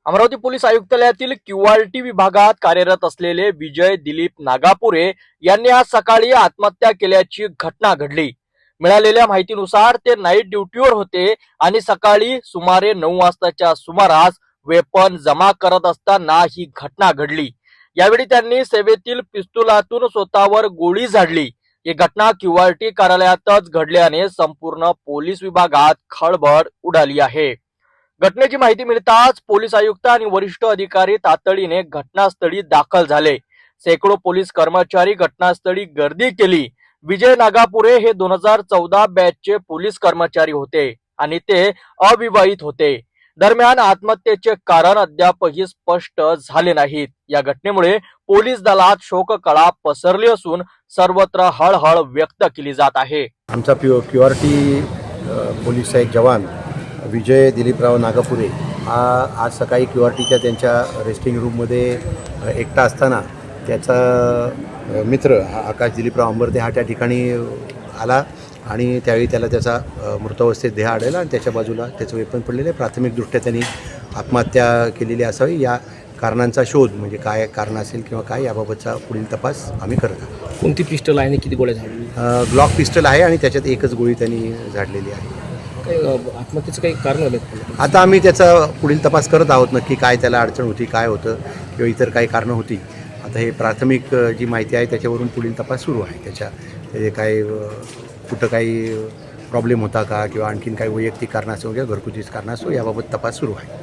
Amravati police आयुक्तालयातील QRT विभागात कार्यरत असलेले विजय दिलीप नागापुरे यांनी आज सकाळी आत्महत्या केल्याची घटना घडली। मिळालेल्या माहितीनुसार ते नाईट ड्युटीवर होते आणि सकाळी सुमारे 9 वाजताच्या सुमारास वेपन जमा करत असताना ही घटना घडली। यावेळी त्यांनी सेवेतील पिस्तुलातून स्वतःवर गोळी झाडली। ही घटना क्यूआरटी कार्यालयातच घडल्याने संपूर्ण पोलीस विभागात खळबळ उडाली आहे। घटनेची माहिती मिळताच पोलीस आयुक्त आणि वरिष्ठ अधिकारी तातडीने घटनास्थळी दाखल झाले। शेकडो पोलीस कर्मचारी घटनास्थळी गर्दी केली। विजय नागापुरे हे 2014 बॅचचे पोलीस कर्मचारी होते आणि ते अविवाहित होते। दरम्यान आत्महत्येचे कारण अद्यापही स्पष्ट झाले नाहीत। या घटनेमुळे पोलीस दलात शोककळा पसरली असून सर्वत्र हळहळ व्यक्त केली जात आहे। आमचा क्यूआरटी पोलीसचा एक जवान विजय दिलीपराव नागापुरे हा आज सकाळी क्यूआरटीच्या त्यांच्या रेस्टिंग रूममध्ये एकटा असताना त्याचा मित्र आकाश दिलीपराव अंबरदे हा त्या ठिकाणी आला आणि त्यावेळी त्याला त्याचा मृतावस्थेत देह आढळला आणि त्याच्या बाजूला त्याचं वेपन पडलेलं आहे। प्राथमिकदृष्ट्या त्यांनी आत्महत्या केलेली असावी। या कारणांचा शोध म्हणजे काय कारण असेल किंवा काय याबाबतचा पुढील तपास आम्ही करत आहोत। कोणती पिस्टल आहे आणि किती गोळ्या झाडली? ग्लॉक पिस्टल आहे आणि त्याच्यात एकच गोळी त्यांनी झाडलेली आहे। आत्महत्येचं काही कारण आलं? आता आम्ही त्याचा पुढील तपास करत आहोत, नक्की काय त्याला अडचण होती, काय होतं किंवा इतर काही कारणं होती। आता हे प्राथमिक जी माहिती आहे त्याच्यावरून पुढील तपास सुरू आहे। त्याचे काय कुठं काही प्रॉब्लेम होता का किंवा आणखीन काही वैयक्तिक कारणं असो किंवा घरगुतीच कारणं असो याबाबत तपास सुरू आहे।